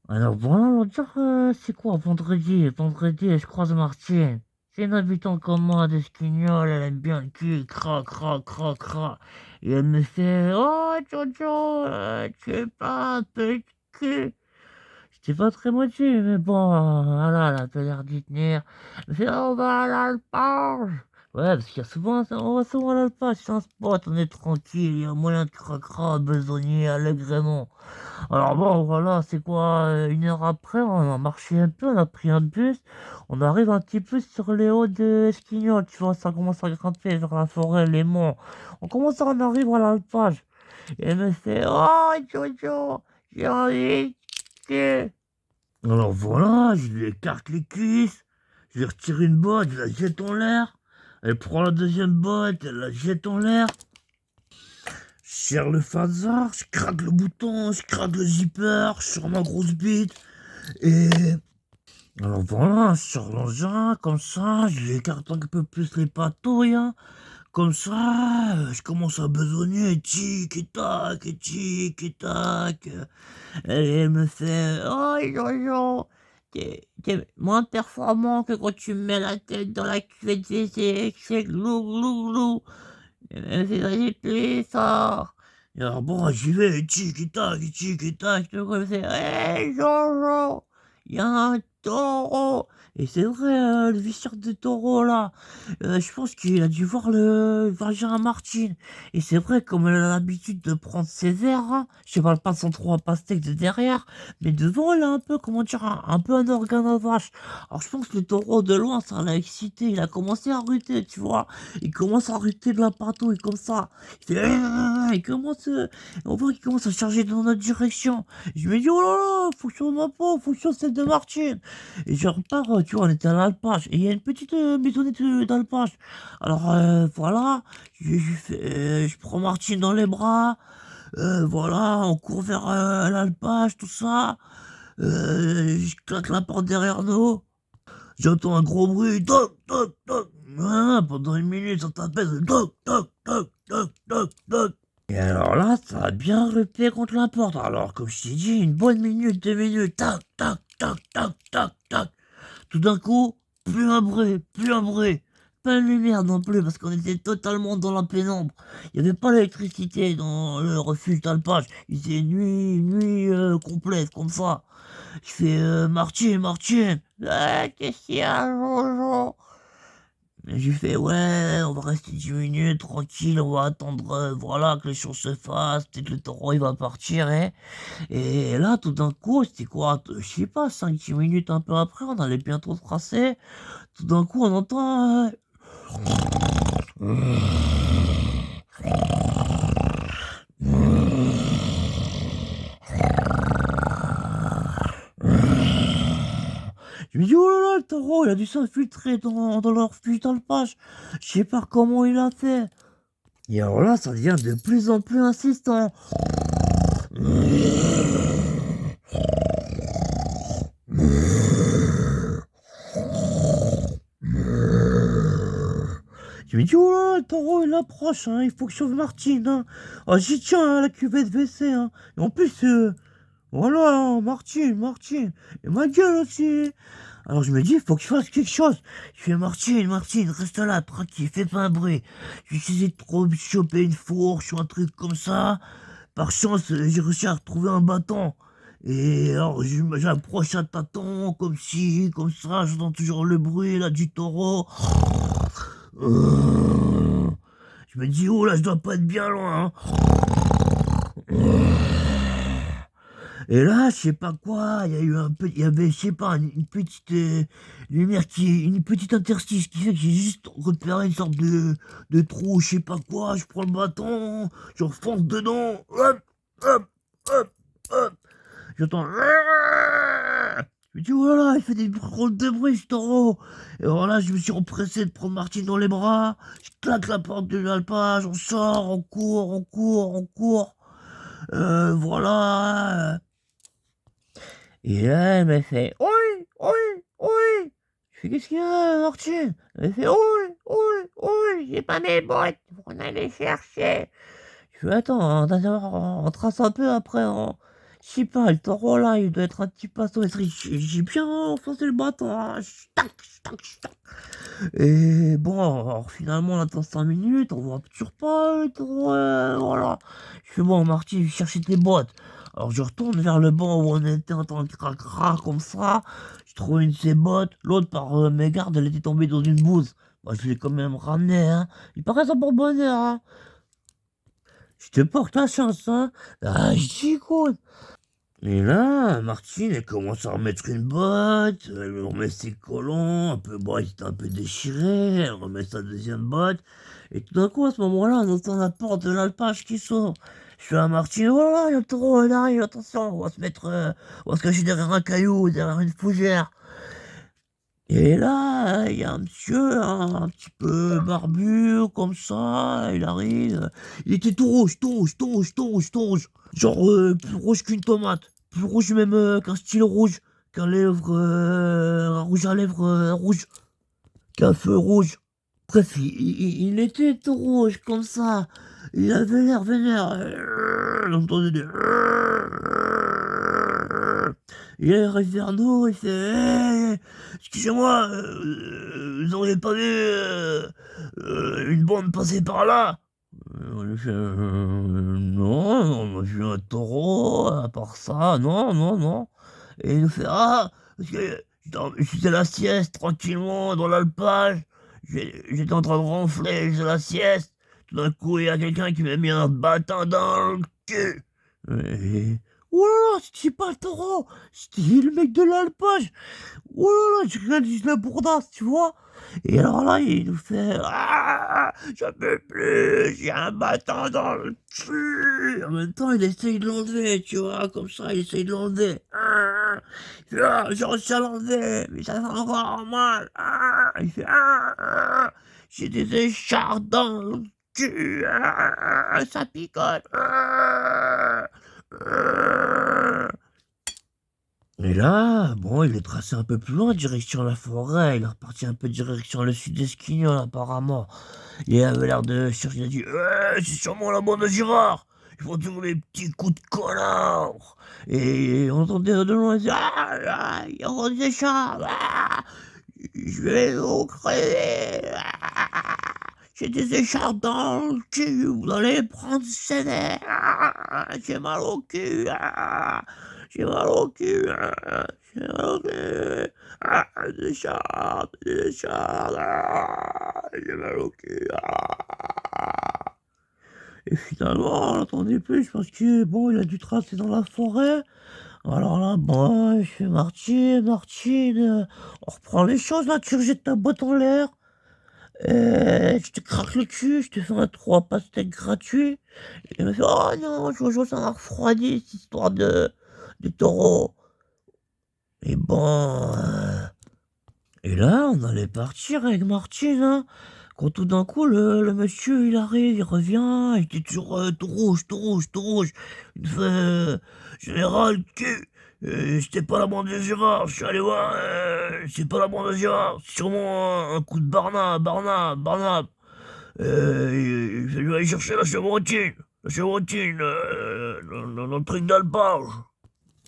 Alors voilà, l'autre jour, c'est quoi, vendredi, je croise Martine. C'est une habitante comme moi d'Esquignol, elle aime bien le cul, cra, cra, cra, cra. Et elle me fait, oh, Jojo, tu es pas un peu de cul. J'étais pas très motivé, mais bon, voilà, elle a pas l'air d'y tenir. Elle me fait, oh, on va à l'alpage. Ouais, parce qu'il y a souvent, on va souvent à l'alpage, c'est un spot, on est tranquille, il y a moyen de cracra, besogner allègrement. Alors bon, voilà, c'est quoi, 1 heure après, on a marché un peu, on a pris un bus, on arrive un petit peu sur les hauts de Esquignoles, tu vois, ça commence à grimper vers la forêt, les monts. On arrive à l'alpage. Et elle me fait, oh, Jojo, j'ai envie de... Alors voilà, je lui écarte les cuisses, je lui retire une botte, je la jette en l'air. Elle prend la deuxième botte, elle la jette en l'air. Je serre le phasar, je craque le bouton, je craque le zipper, je sors ma grosse bite. Et alors voilà, je sors l'engin, comme ça, je lui écarte un peu plus les patouilles, hein. Comme ça, je commence à besogner, tic et tac, et tic et tac. Et elle me fait, oh Jojo, t'es moins performant que quand tu mets la tête dans la cuvette WC, c'est glou glou glou. Elle me fait, vas-y, plus fort. Et alors bon, j'y vais, tic et tac, tic et tac, le gars me fait, hé Jojo, il y a un taureau. Et c'est vrai, le visseur de taureau là, je pense qu'il a dû voir le vagin à Martine. Et c'est vrai, comme elle a l'habitude de prendre ses airs, hein, je parle pas de son trou à pastèque de derrière, mais devant elle a un peu, comment dire, un peu un organe à vache. Alors je pense que le taureau de loin, ça l'a excité, il a commencé à ruter, tu vois. Il commence à arrêter de la patouille comme ça. Il fait, il commence, on voit qu'il commence à charger dans notre direction. Je me dis, oh là là, faut que je ma peau, faut que je celle de Martine. Et je repars, tu vois, on était à l'alpage. Et il y a une petite maisonnette d'alpage. Alors, voilà, je prends Martine dans les bras. Voilà, on court vers l'alpage, tout ça. Je claque la porte derrière nous. J'entends un gros bruit, toc, toc, toc. Voilà, pendant 1 minute, ça t'appelle, toc, toc, toc, toc, toc, toc. Et alors là, ça a bien rupé contre la porte. Alors, comme je t'ai dit, une bonne minute, 2 minutes, tac, tac, tac, tac, tac, tac. Tout d'un coup, plus un bruit, plus un bruit. Pas de lumière non plus, parce qu'on était totalement dans la pénombre. Il n'y avait pas l'électricité dans le refuge d'alpage. Il faisait nuit complète, comme ça. Je fais Martine, Martine. Qu'est-ce qu'il y a, Jojo? Et je lui fais ouais, on va rester 10 minutes tranquille, on va attendre voilà que les choses se fassent, peut-être le taureau il va partir, hein. Et là tout d'un coup, c'était quoi, je sais pas, 5 10 minutes un peu après, on allait bientôt tracer. Tout d'un coup on entend je me dis oh là là, le taureau il a dû s'infiltrer dans leur fuite d'alpage. Je sais pas comment il a fait. Et alors là, ça devient de plus en plus insistant. Je me dis, oh là, le taureau il approche, hein, il faut que je sauve Martine. Hein. Ah, j'y tiens à la cuvette WC. Hein. Et en plus, voilà, hein, Martine, Martine. Et ma gueule aussi. Alors je me dis, il faut que je fasse quelque chose. Je fais Martine, Martine, reste là, tranquille, fais pas un bruit. J'essaie de trop choper une fourche ou un truc comme ça. Par chance, j'ai réussi à retrouver un bâton. Et alors, j'approche un tâton, comme ci, comme ça, j'entends toujours le bruit, là, du taureau. Je me dis, oh là, je dois pas être bien loin. Hein. Et là, je sais pas quoi, il y a eu un peu, il y avait, je sais pas, une petite lumière une petite interstice qui fait que j'ai juste repéré une sorte de trou, je sais pas quoi, je prends le bâton, je fonce dedans, hop, hop, hop, hop, j'entends, je me dis, oh là là, il fait des drôles de bruit, ce taureau. Et alors là, je me suis empressé de prendre Martine dans les bras, je claque la porte de l'alpage, on sort, on court, on court, on court, voilà. Et là, elle m'a fait oui, oui, oui. Je fais qu'est-ce qu'il y a, Martine? Elle fait oui, oui, oui, j'ai pas mes bottes, faut qu'on aille les chercher. Je fais attends, on trace un peu après. Je sais pas, le taureau là, il doit être un petit peu assommé. J'ai bien enfoncé le bâton, hein. Ch'tac, ch'tac, ch'tac. Et bon, alors finalement, on attend 5 minutes, on voit toujours pas le taureau, voilà. Je fais bon, Marty, je chercher tes bottes. Alors je retourne vers le banc où on était en train de crac comme ça. Je trouve une de ses bottes. L'autre, par mégarde, elle était tombée dans une bouse. Bah, je l'ai quand même ramené, hein. Il paraît ça pour bonheur, hein. Je te porte la chance, hein. Ah, je dis quoi. Et là, Martine, elle commence à remettre une botte, elle lui remet ses collants, un peu, bon, il était un peu déchiré, elle remet sa deuxième botte, et tout d'un coup, à ce moment-là, on entend la porte de l'alpage qui s'ouvre. Je fais à Martine, voilà, il y a le taureau, il arrive, attention, on va se cacher derrière un caillou, derrière une fougère. Et là, il y a un monsieur, un petit peu barbu, comme ça, il arrive, il était tout rouge, tout rouge, tout rouge, tout rouge, tout rouge. Genre, plus rouge qu'une tomate. Plus rouge même qu'un stylo rouge. Un rouge à lèvres rouge. Qu'un feu rouge. Bref, il était tout rouge comme ça. Il avait l'air vénère. On entendait des... Il arrive vers nous, il fait excusez-moi, vous n'auriez pas vu une bande passer par là? On lui fait non, non, moi j'ai vu un taureau, à part ça, non, non, non. Et il nous fait ah, parce que je faisais la sieste tranquillement dans l'alpage, j'étais en train de ronfler, je faisais la sieste. Tout d'un coup, il y a quelqu'un qui m'a mis un bâton dans le cul. Et... oh là là, c'était pas le taureau, c'était le mec de l'alpage. Oh là là, j'ai rien dit la bourdasse, tu vois. Et alors là, il nous fait ah, j'en peux plus, j'ai un bâton dans le cul. En même temps, il essaye de l'enlever, tu vois, comme ça, il essaye de l'enlever. Ah, il fait, ah, j'ai réussi à l'enlever, mais ça fait encore mal. Ah, il fait j'ai des écharpes dans le cul, ça picote. Et là, bon, il est tracé un peu plus loin, direction la forêt. Il est reparti un peu direction le sud d'Esquignon, apparemment. Il avait l'air de chercher, il a dit c'est sûrement la bande de Girard. Ils font toujours des petits coups de connard. Et on entendait de loin, il disait il y a encore des écharpes. Je vais vous crever. J'ai des écharpes dans le cul, vous allez prendre sévère. J'ai mal au cul. J'ai mal au cul. J'ai mal au cul. Des écharpes, des écharpes. J'ai mal au cul. Et finalement, on n'entendait plus parce que, bon, il a dû tracer dans la forêt. Alors là, bon, je fais Martine, on reprend les choses là, tu rejettes ta boîte en l'air. Je te craque le cul, je te fais un 3 pastèques gratuit. Et il me fait oh non, Jojo, ça m'a refroidi cette histoire de taureau. Et bon, et là, on allait partir avec Martine, hein, quand tout d'un coup, le monsieur, il arrive, il revient, il était toujours tout rouge, tout rouge, tout rouge. Il me fait général, c'était pas la bande de Gérard, je suis allé voir, c'est pas la bande de Gérard, c'est sûrement un coup de Barnab. Je vais aller chercher la chevrotine, dans le truc d'alpage.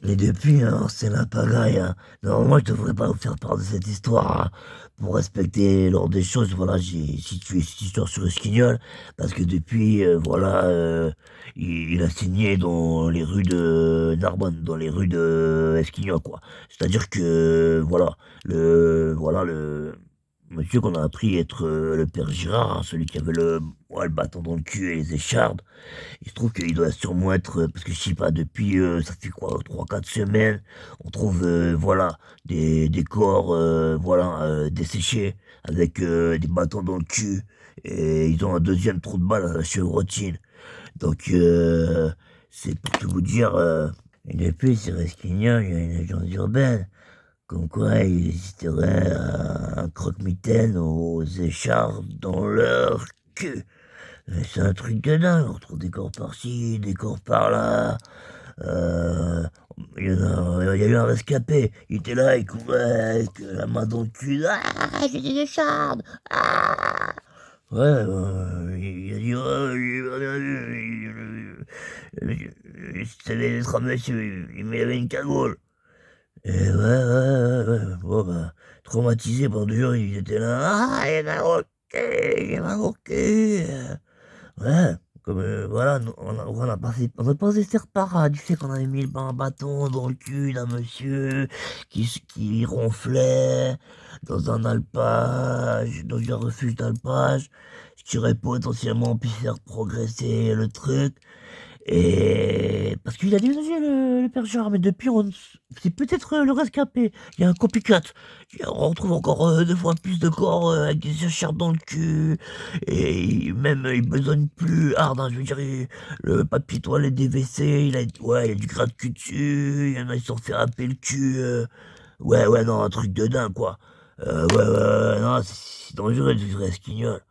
Et depuis, hein, c'est la pagaille, hein. Normalement, je devrais pas vous faire part de cette histoire, hein. Pour respecter l'ordre des choses, voilà, j'ai situé cette histoire sur Esquignol, parce que depuis, voilà, il a signé dans les rues de Narbonne, dans les rues de Esquignol, quoi. C'est-à-dire que, voilà, le monsieur qu'on a appris être le père Girard, hein, celui qui avait ouais, le bâton dans le cul et les échardes, il se trouve qu'il doit sûrement être, parce que je sais pas, depuis, ça fait quoi, 3 4 semaines, on trouve, voilà, des corps, voilà, desséchés, avec des bâtons dans le cul, et ils ont un deuxième trou de balle à la chevrotine. Donc, c'est pour tout vous dire, et depuis, c'est Resquignon, il y a une légende urbaine, comme quoi il existerait un croque-mitaine aux écharpes dans leur cul. C'est un truc de dingue, on retrouve des corps par-ci, des corps par-là. Euh, il y a eu un rescapé, il était là, il courait avec la main dans le cul. Ah, j'ai des échardes. Ah. Ouais, il a dit, savait être un monsieur, il avait une cagoule. Et ouais. Bon, bah, traumatisé pendant 2 jours, il était là. Ah, il m'a roqué, il m'a roqué. Ouais, comme voilà, on a passé cette parade du fait qu'on avait mis un bâton dans le cul d'un monsieur qui ronflait dans un alpage, dans un refuge d'alpage, ce qui aurait potentiellement pu faire progresser le truc. Et parce qu'il a déménagé le père Gérard, mais depuis c'est peut-être le rescapé. Il y a un copycat. On retrouve encore 2 fois plus de corps avec des chairs dans le cul. Et même il besogne plus hard, hein, je veux dire, le papier toilette des WC, il y a du gras de cul dessus. Il y en a qui se sont fait râper le cul. Ouais, non, un truc de dingue quoi. Ouais, non, c'est dangereux de vivre à Esquignol.